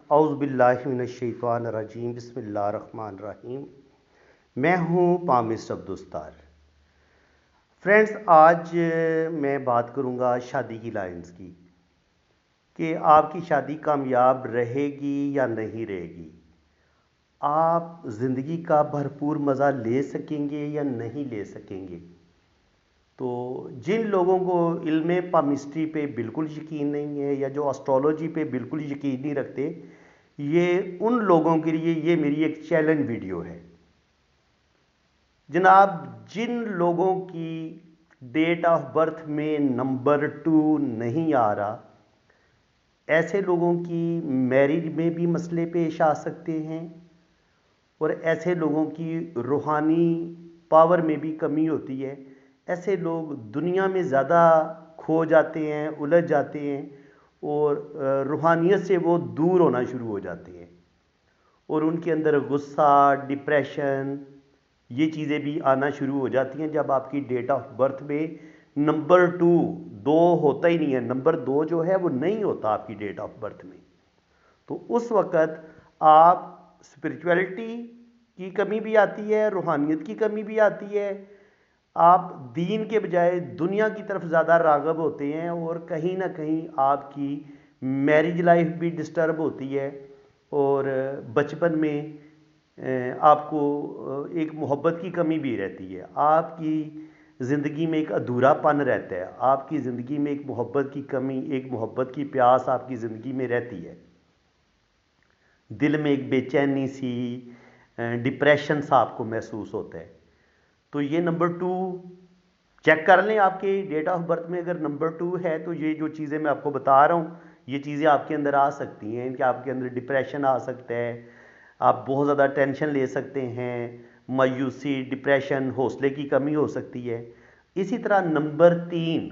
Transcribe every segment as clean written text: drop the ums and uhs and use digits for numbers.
औज़ुबिल्लाहिमिनश्शैतानिर्रजीम बिस्मिल्लाहिर्रहमानिर्रहीम। मैं हूँ पामिस्ट अब्दुस्तार। फ्रेंड्स, आज मैं बात करूँगा शादी की लाइंस की कि आपकी शादी कामयाब रहेगी या नहीं रहेगी। आप ज़िंदगी का भरपूर मज़ा ले सकेंगे या नहीं ले सकेंगे। तो जिन लोगों को इल्म पामिस्ट्री पे बिल्कुल यकीन नहीं है या जो एस्ट्रोलॉजी पे बिल्कुल यकीन नहीं रखते, ये उन लोगों के लिए ये मेरी एक चैलेंज वीडियो है। जनाब, जिन लोगों की डेट ऑफ बर्थ में नंबर 2 नहीं आ रहा, ऐसे लोगों की मैरिज में भी मसले पेश आ सकते हैं और ऐसे लोगों की रूहानी पावर में भी कमी होती है। ऐसे लोग दुनिया में ज़्यादा खो जाते हैं, उलझ जाते हैं और रूहानियत से वो दूर होना शुरू हो जाते हैं और उनके अंदर गुस्सा, डिप्रेशन, ये चीज़ें भी आना शुरू हो जाती हैं जब आपकी डेट ऑफ बर्थ में नंबर 2 दो होता ही नहीं है। नंबर 2 जो है वो नहीं होता आपकी डेट ऑफ बर्थ में। तो उस वक़्त आप स्पिरिचुअलिटी की कमी भी आती है, रूहानियत की कमी भी आती है। आप दीन के बजाय दुनिया की तरफ ज़्यादा राग़ब होते हैं और कहीं ना कहीं आपकी मैरिज लाइफ भी डिस्टर्ब होती है और बचपन में आपको एक मोहब्बत की कमी भी रहती है। आपकी ज़िंदगी में एक अधूरापन रहता है, आपकी ज़िंदगी में एक मोहब्बत की कमी, एक मोहब्बत की प्यास आपकी ज़िंदगी में रहती है। दिल में एक बेचैनी सी, डिप्रेशन सा आपको महसूस होता है। तो ये नंबर 2 चेक कर लें। आपके डेट ऑफ बर्थ में अगर नंबर 2 है तो ये जो चीज़ें मैं आपको बता रहा हूँ, ये चीज़ें आपके अंदर आ सकती हैं कि आपके अंदर डिप्रेशन आ सकता है, आप बहुत ज़्यादा टेंशन ले सकते हैं, मायूसी, डिप्रेशन, हौसले की कमी हो सकती है। इसी तरह नंबर 3,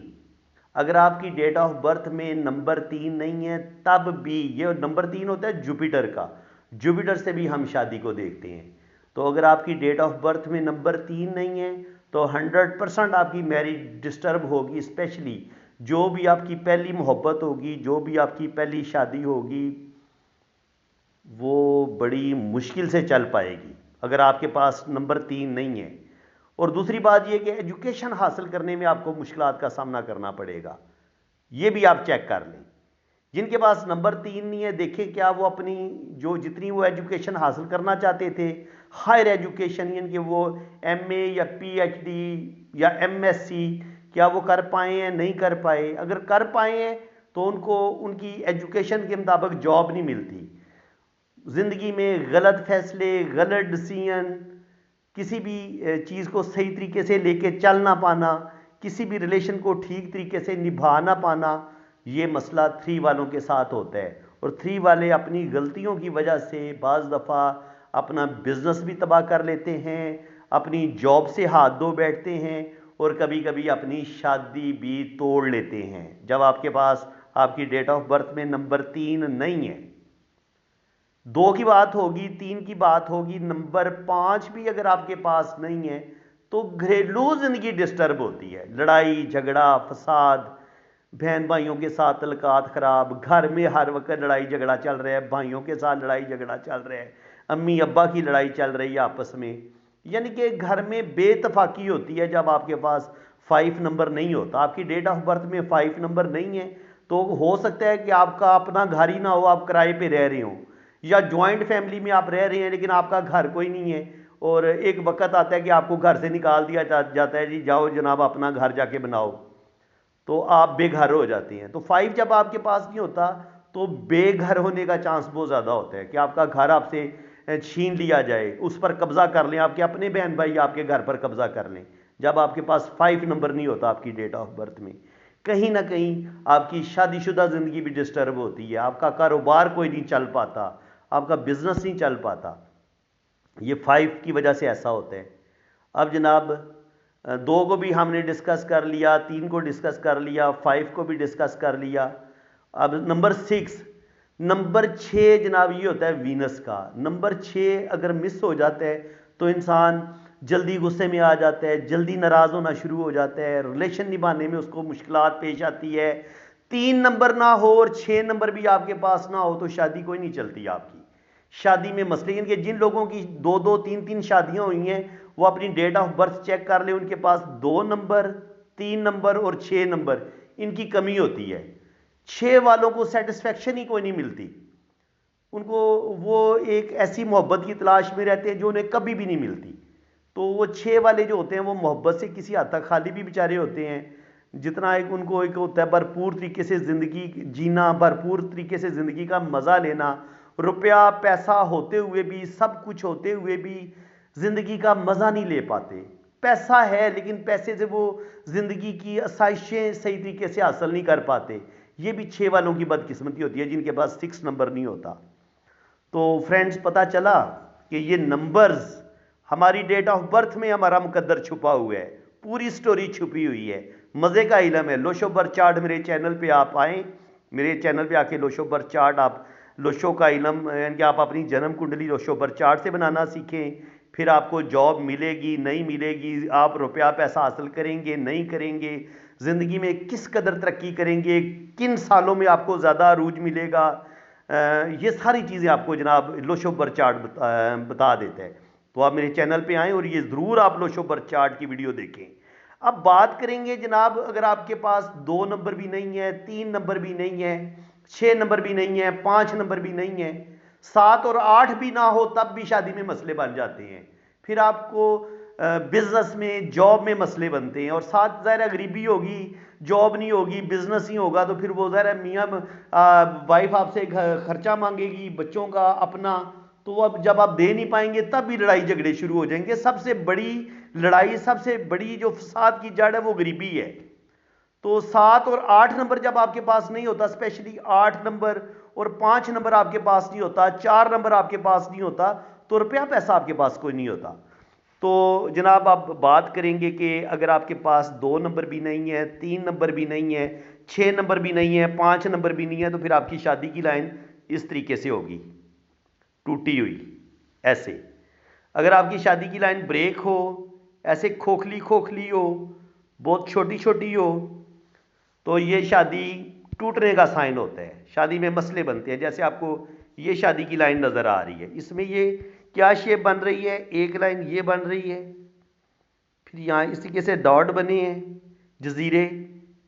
अगर आपकी डेट ऑफ बर्थ में नंबर 3 नहीं है, तब भी ये नंबर 3 होता है जुपिटर का। जुपिटर से भी हम शादी को देखते हैं। तो अगर आपकी डेट ऑफ बर्थ में नंबर 3 नहीं है तो 100% आपकी मैरिज डिस्टर्ब होगी। स्पेशली जो भी आपकी पहली मोहब्बत होगी, जो भी आपकी पहली शादी होगी, वो बड़ी मुश्किल से चल पाएगी अगर आपके पास नंबर 3 नहीं है। और दूसरी बात यह कि एजुकेशन हासिल करने में आपको मुश्किलात का सामना करना पड़ेगा। ये भी आप चेक कर लें। जिनके पास नंबर 3 नहीं है, देखें क्या वो अपनी जो जितनी वो एजुकेशन हासिल करना चाहते थे, हायर एजुकेशन, यानी कि वो एमए या पीएचडी या एमएससी, क्या वो कर पाए हैं, नहीं कर पाए। अगर कर पाए हैं तो उनको उनकी एजुकेशन के मुताबिक जॉब नहीं मिलती। ज़िंदगी में गलत फैसले, गलत डिसीजन, किसी भी चीज़ को सही तरीके से लेके चल ना पाना, किसी भी रिलेशन को ठीक तरीके से निभा ना पाना, ये मसला 3 वालों के साथ होता है। और 3 वाले अपनी गलतियों की वजह से बाज़ दफ़ा अपना बिजनेस भी तबाह कर लेते हैं, अपनी जॉब से हाथ धो बैठते हैं और कभी कभी अपनी शादी भी तोड़ लेते हैं जब आपके पास आपकी डेट ऑफ बर्थ में नंबर 3 नहीं है। 2 की बात होगी, 3 की बात होगी, नंबर 5 भी अगर आपके पास नहीं है तो घरेलू जिंदगी डिस्टर्ब होती है। लड़ाई झगड़ा, फसाद, बहन भाइयों के साथ तल्लुकात खराब, घर में हर वक्त लड़ाई झगड़ा चल रहा है, भाइयों के साथ लड़ाई झगड़ा चल रहा है, अम्मी अब्बा की लड़ाई चल रही है आपस में। यानी कि घर में बेतफाकी होती है जब आपके पास 5 नंबर नहीं होता। आपकी डेट ऑफ बर्थ में 5 नंबर नहीं है तो हो सकता है कि आपका अपना घर ही ना हो, आप किराए पे रह रहे हो, या ज्वाइंट फैमिली में आप रह रहे हैं लेकिन आपका घर कोई नहीं है और एक वक्त आता है कि आपको घर से निकाल दिया जाता है, जी जाओ जनाब अपना घर जाके बनाओ, तो आप बेघर हो जाते हैं। तो 5 जब आपके पास नहीं होता तो बेघर होने का चांस बहुत ज़्यादा होता है कि आपका घर आपसे छीन लिया जाए, उस पर कब्जा कर लें, आपके अपने बहन भाई आपके घर पर कब्जा कर लें। जब आपके पास 5 नंबर नहीं होता आपकी डेट ऑफ बर्थ में, कहीं ना कहीं आपकी शादीशुदा ज़िंदगी भी डिस्टर्ब होती है, आपका कारोबार कोई नहीं चल पाता, आपका बिजनेस नहीं चल पाता। ये 5 की वजह से ऐसा होता है। अब जनाब 2 को भी हमने डिस्कस कर लिया, 3 को डिस्कस कर लिया, 5 को भी डिस्कस कर लिया। अब नंबर 6, नंबर 6 जनाब ये होता है वीनस का। नंबर 6 अगर मिस हो जाता है तो इंसान जल्दी गुस्से में आ जाता है, जल्दी नाराज़ होना शुरू हो जाता है, रिलेशन निभाने में उसको मुश्किलात पेश आती है, 3 नंबर ना हो और 6 नंबर भी आपके पास ना हो तो शादी कोई नहीं चलती आपकी। शादी में मसले कि जिन लोगों की 2-2 3-3 शादियां हुई हैं वो अपनी डेट ऑफ बर्थ चेक कर ले, उनके पास 2 नंबर, 3 नंबर और 6 नंबर इनकी कमी होती है। 6 वालों को सेटिस्फेक्शन ही कोई नहीं मिलती, उनको वो एक ऐसी मोहब्बत की तलाश में रहते हैं जो उन्हें कभी भी नहीं मिलती। तो वो 6 वाले जो होते हैं वो मोहब्बत से किसी हद तक खाली भी बेचारे होते हैं। जितना एक उनको एक होता है भरपूर तरीके से ज़िंदगी जीना, भरपूर तरीके से ज़िंदगी का मज़ा लेना, रुपया पैसा होते हुए भी, सब कुछ होते हुए भी ज़िंदगी का मज़ा नहीं ले पाते। पैसा है लेकिन पैसे से वो ज़िंदगी की आसाइशें सही तरीके से हासिल नहीं कर पाते। ये भी 6 वालों की बदकिस्मती होती है जिनके पास 6 नंबर नहीं होता। तो फ्रेंड्स, पता चला कि ये नंबर्स हमारी डेट ऑफ बर्थ में हमारा मुकद्दर छुपा हुआ है, पूरी स्टोरी छुपी हुई है। मज़े का इलम है। लोशो बर्थ चार्ट मेरे चैनल पे आप आएँ, मेरे चैनल पे आके लोशो बर्थ चार्ट आप लोशो का इलम यानी कि आप अपनी जन्म कुंडली लोशो बर्थ चार्ट से बनाना सीखें। फिर आपको जॉब मिलेगी नहीं मिलेगी, आप रुपया पैसा हासिल करेंगे नहीं करेंगे, ज़िंदगी में किस कदर तरक्की करेंगे, किन सालों में आपको ज़्यादा अरूज मिलेगा, ये सारी चीज़ें आपको जनाब लोशो बर्थ चार्ट बता देता है। तो आप मेरे चैनल पे आएँ और ये ज़रूर आप लोशो बर्थ चार्ट की वीडियो देखें। अब बात करेंगे जनाब, अगर आपके पास 2 नंबर भी नहीं है, 3 नंबर भी नहीं है, 6 नंबर भी नहीं है, 5 नंबर भी नहीं है, 7 और 8 भी ना हो तब भी शादी में मसले बन जाते हैं। फिर आपको बिजनेस में जॉब में मसले बनते हैं और साथ ज़ाहिर गरीबी होगी, जॉब नहीं होगी, बिजनेस ही होगा तो फिर वो ज़ाहिर मियाँ वाइफ आपसे खर्चा मांगेगी बच्चों का अपना, तो अब जब आप दे नहीं पाएंगे तब भी लड़ाई झगड़े शुरू हो जाएंगे। सबसे बड़ी लड़ाई, सबसे बड़ी जो फसाद की जड़ है वो गरीबी है। तो 7 और 8 नंबर जब आपके पास नहीं होता, स्पेशली 8 नंबर और 5 नंबर आपके पास नहीं होता, 4 नंबर आपके पास नहीं होता, तो रुपया पैसा आपके पास कोई नहीं होता। तो जनाब आप बात करेंगे कि अगर आपके पास 2 नंबर भी नहीं है, 3 नंबर भी नहीं है, 6 नंबर भी नहीं है, 5 नंबर भी नहीं है, तो फिर आपकी शादी की लाइन इस तरीके से होगी, टूटी हुई ऐसे। अगर आपकी शादी की लाइन ब्रेक हो, ऐसे खोखली खोखली हो, बहुत छोटी छोटी हो, तो ये शादी टूटने का साइन होता है। शादी में मसले बनते हैं। जैसे आपको ये शादी की लाइन नज़र आ रही है, इसमें ये क्या शेप बन रही है, एक लाइन ये बन रही है, फिर यहाँ इस तरीके से डॉट बने हैं जजीरे,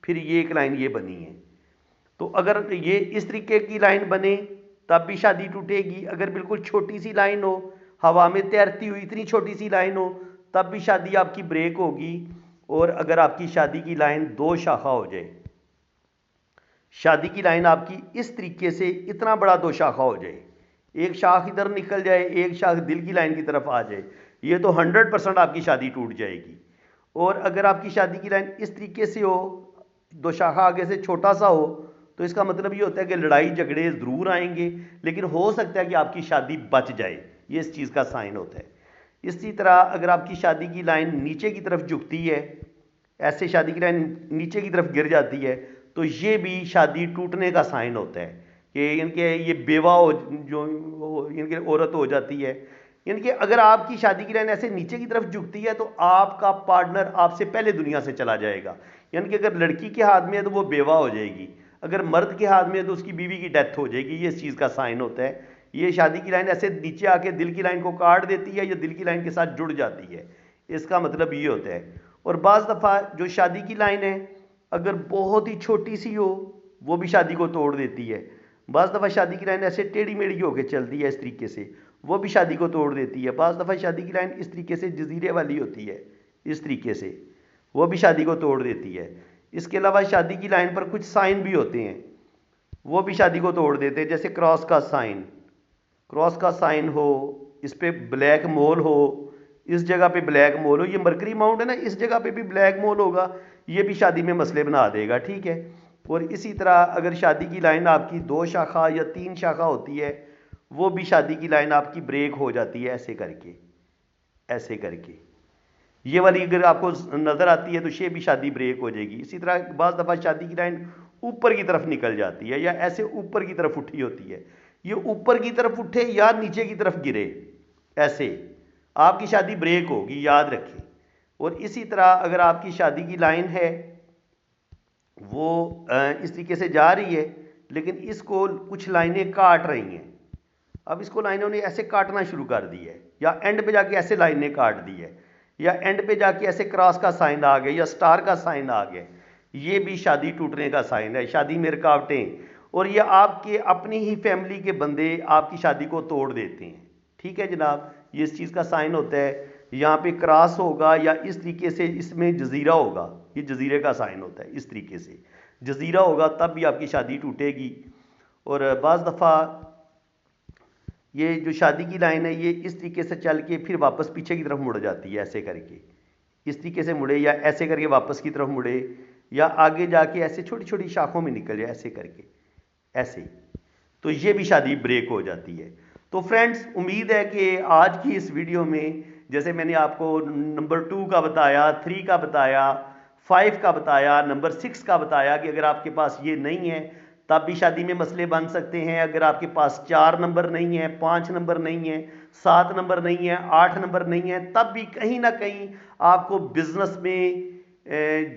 फिर ये एक लाइन ये बनी है। तो अगर ये इस तरीके की लाइन बने तब भी शादी टूटेगी। अगर बिल्कुल छोटी सी लाइन हो, हवा में तैरती हुई इतनी छोटी सी लाइन हो, तब भी शादी आपकी ब्रेक होगी। और अगर आपकी शादी की लाइन 2 शाखा हो जाए, शादी की लाइन आपकी इस तरीके से इतना बड़ा 2 शाखा हो जाए, एक शाख इधर निकल जाए, एक शाख दिल की लाइन की तरफ आ जाए, ये तो 100% आपकी शादी टूट जाएगी। और अगर आपकी शादी की लाइन इस तरीके से हो, 2 शाखा आगे से छोटा सा हो, तो इसका मतलब ये होता है कि लड़ाई झगड़े ज़रूर आएंगे, लेकिन हो सकता है कि आपकी शादी बच जाए। ये इस चीज़ का साइन होता है। इसी तरह अगर आपकी शादी की लाइन नीचे की तरफ झुकती है, ऐसे शादी की लाइन नीचे की तरफ गिर जाती है, तो ये भी शादी टूटने का साइन होता है कि इनके ये बेवा हो, जो इनके औरत हो जाती है। इनके अगर आपकी शादी की लाइन ऐसे नीचे की तरफ झुकती है तो आपका पार्टनर आपसे पहले दुनिया से चला जाएगा। यानी कि अगर लड़की के हाथ में है तो वो बेवा हो जाएगी, अगर मर्द के हाथ में है तो उसकी बीवी की डेथ हो जाएगी। ये इस चीज़ का साइन होता है। ये शादी की लाइन ऐसे नीचे आके दिल की लाइन को काट देती है या दिल की लाइन के साथ जुड़ जाती है, इसका मतलब ये होता है। और बाज़ दफ़ा जो शादी की लाइन है अगर बहुत ही छोटी सी हो, वो भी शादी को तोड़ देती है। बाज़ दफ़ा शादी की लाइन ऐसे टेढ़ी मेढ़ी होकर चलती है इस तरीके से, वो भी शादी को तोड़ देती है। बाज़ दफ़ा शादी की लाइन इस तरीके से जजीरे वाली होती है, इस तरीके से, वो भी शादी को तोड़ देती है। इसके अलावा शादी की लाइन पर कुछ साइन भी होते हैं, वो भी शादी को तोड़ देते हैं। जैसे क्रॉस का साइन, क्रॉस का साइन हो, इस पे ब्लैक मोल हो, इस जगह पे ब्लैक मोल हो, ये मरकरी माउंट है ना, इस जगह पे भी ब्लैक मोल होगा, ये भी शादी में मसले बना देगा। ठीक है। और इसी तरह अगर शादी की लाइन आपकी 2 शाखा या 3 शाखा होती है, वो भी शादी की लाइन आपकी ब्रेक हो जाती है, ऐसे करके, ऐसे करके। ये वाली अगर आपको नज़र आती है तो ये भी शादी ब्रेक हो जाएगी। इसी तरह बाज़ दफ़ा शादी की लाइन ऊपर की तरफ निकल जाती है या ऐसे ऊपर की तरफ उठी होती है, ये ऊपर की तरफ उठे या नीचे की तरफ गिरे, ऐसे आपकी शादी ब्रेक होगी, याद रखें। और इसी तरह अगर आपकी शादी की लाइन है वो इस तरीके से जा रही है, लेकिन इसको कुछ लाइनें काट रही हैं। अब इसको लाइनों ने ऐसे काटना शुरू कर दी है, या एंड पे जाके ऐसे लाइनें काट दी है, या एंड पे जाके ऐसे क्रॉस का साइन आ गया या स्टार का साइन आ गया। ये भी शादी टूटने का साइन है, शादी में रुकावटें, और ये आपके अपनी ही फैमिली के बंदे आपकी शादी को तोड़ देते हैं। ठीक है जनाब, ये इस चीज़ का साइन होता है। यहाँ पे क्रॉस होगा या इस तरीके से इसमें जजीरा होगा, ये जजीरे का साइन होता है। इस तरीके से जजीरा होगा तब भी आपकी शादी टूटेगी। और बाज़ दफ़ा ये जो शादी की लाइन है ये इस तरीके से चल के फिर वापस पीछे की तरफ मुड़ जाती है, ऐसे करके इस तरीके से मुड़े, या ऐसे करके वापस की तरफ मुड़े, या आगे जाके ऐसे छोटी छोटी शाखों में निकल जाए, ऐसे करके ऐसे, तो ये भी शादी ब्रेक हो जाती है। तो फ्रेंड्स, उम्मीद है कि आज की इस वीडियो में जैसे मैंने आपको नंबर 2 का बताया, 3 का बताया, 5 का बताया, नंबर 6 का बताया कि अगर आपके पास ये नहीं है तब भी शादी में मसले बन सकते हैं। अगर आपके पास 4 नंबर नहीं है, 5 नंबर नहीं है, 7 नंबर नहीं है, 8 नंबर नहीं है, तब भी कहीं ना कहीं आपको बिजनेस में,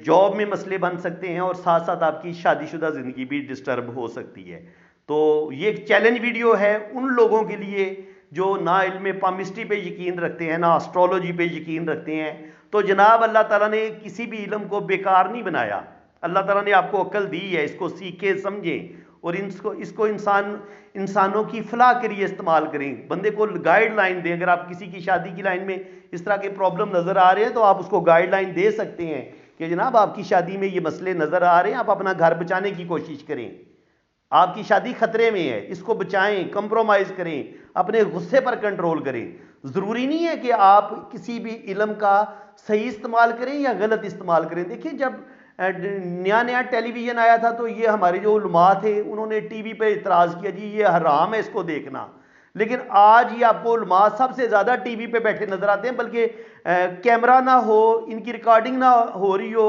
जॉब में मसले बन सकते हैं, और साथ साथ आपकी शादीशुदा ज़िंदगी भी डिस्टर्ब हो सकती है। तो ये एक चैलेंज वीडियो है उन लोगों के लिए जो ना इल्म पामिस्ट्री पे यकीन रखते हैं, ना एस्ट्रोलॉजी पे यकीन रखते हैं। तो जनाब, अल्लाह ताला ने किसी भी इल्म को बेकार नहीं बनाया। अल्लाह ताला ने आपको अक्ल दी है, इसको सीखे समझें और इसको इंसानों की फलाह के लिए इस्तेमाल करें, बंदे को गाइडलाइन दें। अगर आप किसी की शादी की लाइन में इस तरह के प्रॉब्लम नज़र आ रहे हैं तो आप उसको गाइडलाइन दे सकते हैं कि जनाब आपकी शादी में ये मसले नज़र आ रहे हैं, आप अपना घर बचाने की कोशिश करें, आपकी शादी खतरे में है, इसको बचाएं, कंप्रोमाइज़ करें, अपने गुस्से पर कंट्रोल करें। ज़रूरी नहीं है कि आप किसी भी इल्म का सही इस्तेमाल करें या गलत इस्तेमाल करें। देखिए, जब नया नया टेलीविज़न आया था तो ये हमारे जो उलमा थे उन्होंने टीवी पे इतराज़ किया, जी ये हराम है इसको देखना। लेकिन आज ये आपको उलमा सबसे ज़्यादा टीवी पे बैठे नज़र आते हैं, बल्कि कैमरा ना हो, इनकी रिकॉर्डिंग ना हो रही हो,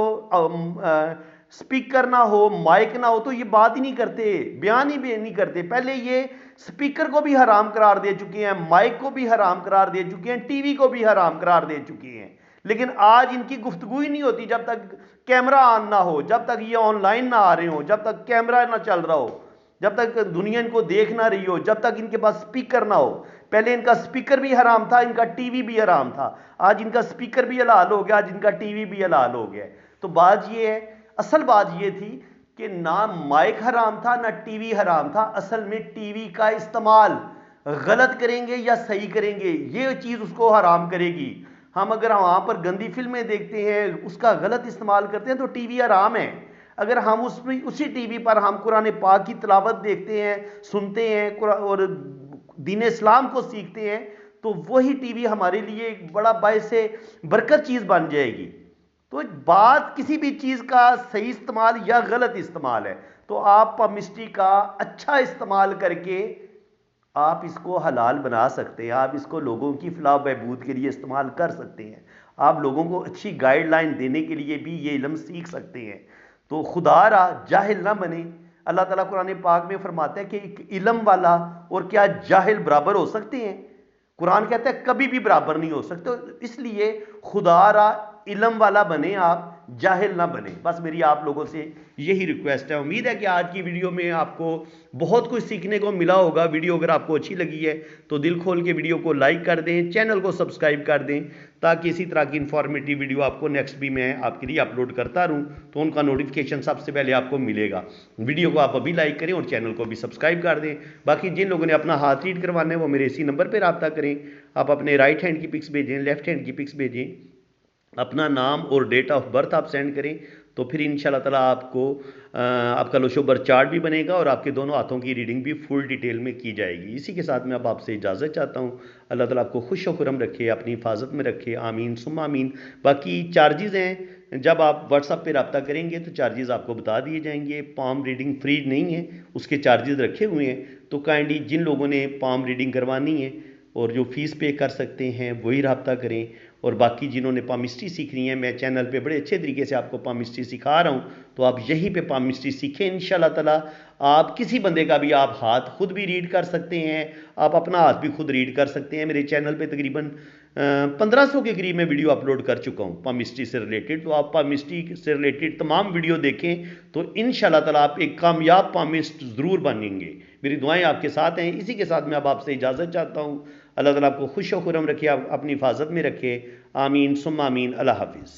स्पीकर ना हो, माइक ना हो, तो ये बात ही नहीं करते, बयान ही नहीं करते। पहले ये स्पीकर को भी हराम करार दे चुके हैं, माइक को भी हराम करार दे चुके हैं, टीवी को भी हराम करार दे चुके हैं। लेकिन आज इनकी गुफ्तगू ही नहीं होती जब तक कैमरा ऑन ना हो, जब तक ये ऑनलाइन ना आ रहे हो, जब तक कैमरा ना चल रहा हो, जब तक दुनिया इनको देख ना रही हो, जब तक इनके पास स्पीकर ना हो। पहले इनका स्पीकर भी हराम था, इनका टीवी भी हराम था। आज इनका स्पीकर भी हलाल हो गया, आज इनका टीवी भी हलाल हो गया। तो बात ये है, असल बात ये थी कि ना माइक हराम था ना टीवी हराम था, असल में टीवी का इस्तेमाल गलत करेंगे या सही करेंगे ये चीज़ उसको हराम करेगी। हम अगर वहाँ पर गंदी फिल्में देखते हैं, उसका गलत इस्तेमाल करते हैं तो टीवी हराम है। अगर हम उसमें उसी टीवी पर हम कुरान पाक की तिलावत देखते हैं, सुनते हैं और दीन इस्लाम को सीखते हैं, तो वही टीवी हमारे लिए एक बड़ा बायस बरकत चीज़ बन जाएगी। तो बात किसी भी चीज़ का सही इस्तेमाल या गलत इस्तेमाल है। तो आप पामिस्ट्री का अच्छा इस्तेमाल करके आप इसको हलाल बना सकते हैं, आप इसको लोगों की फलाह बहबूद के लिए इस्तेमाल कर सकते हैं, आप लोगों को अच्छी गाइडलाइन देने के लिए भी ये इल्म सीख सकते हैं। तो खुदारा जाहिल ना बने। अल्लाह ताला कुरान पाक में फरमाता है कि एक इल्म वाला और क्या जाहिल बराबर हो सकते हैं? कुरान कहता है कभी भी बराबर नहीं हो सकते। इसलिए खुदारा इल्म वाला बने आप, जाहिल ना बने। बस मेरी आप लोगों से यही रिक्वेस्ट है। उम्मीद है कि आज की वीडियो में आपको बहुत कुछ सीखने को मिला होगा। वीडियो अगर आपको अच्छी लगी है तो दिल खोल के वीडियो को लाइक कर दें, चैनल को सब्सक्राइब कर दें, ताकि इसी तरह की इंफॉर्मेटिव वीडियो आपको नेक्स्ट भी मैं आपके लिए अपलोड करता रहूं तो उनका नोटिफिकेशन सबसे पहले आपको मिलेगा। वीडियो को आप अभी लाइक करें और चैनल को भी सब्सक्राइब कर दें। बाकी जिन लोगों ने अपना हाथ रीड करवाना है वो मेरे इसी नंबर पर रब्ता करें। आप अपने राइट हैंड की पिक्स भेजें, लेफ्ट हैंड की पिक्स भेजें, अपना नाम और डेट ऑफ बर्थ आप सेंड करें, तो फिर इंशाल्लाह ताला आपको आपका लोशोबर चार्ट भी बनेगा और आपके दोनों हाथों की रीडिंग भी फुल डिटेल में की जाएगी। इसी के साथ मैं अब आपसे इजाज़त चाहता हूँ। अल्लाह ताला आपको खुश व खुरम रखे, अपनी हिफाजत में रखे, आमीन सुम्मा आमीन। बाकी चार्जेज़ हैं, जब आप व्हाट्सएप पे रब्ता करेंगे तो चार्जेज़ आपको बता दिए जाएंगे। पाम रीडिंग फ्री नहीं है, उसके चार्जेज़ रखे हुए हैं। तो काइंडली जिन लोगों ने पाम रीडिंग करवानी है और जो फ़ीस पे कर सकते हैं वही रब्ता करें। और बाकी जिन्होंने पामिस्ट्री सीखनी है, मैं चैनल पे बड़े अच्छे तरीके से आपको पामिस्ट्री सिखा रहा हूँ, तो आप यहीं पे पामिस्ट्री सीखें इंशाल्लाह ताला। आप किसी बंदे का भी आप हाथ खुद भी रीड कर सकते हैं, आप अपना हाथ भी खुद रीड कर सकते हैं। मेरे चैनल पे तकरीबन 1500 के करीब मैं वीडियो अपलोड कर चुका हूँ पामिस्ट्री से रिलेटेड। तो आप पामिस्ट्री से रिलेटेड तमाम वीडियो देखें तो इंशाल्लाह ताला आप एक कामयाब पामिस्ट ज़रूर बनेंगे। मेरी दुआएं आपके साथ हैं। इसी के साथ मैं अब आपसे इजाज़त चाहता हूँ। अल्लाह ताला आपको खुश व खुर्रम रखे, अपनी हिफाजत में रखे। आमीन सुम्मा आमीन। अल्लाह हाफिज़।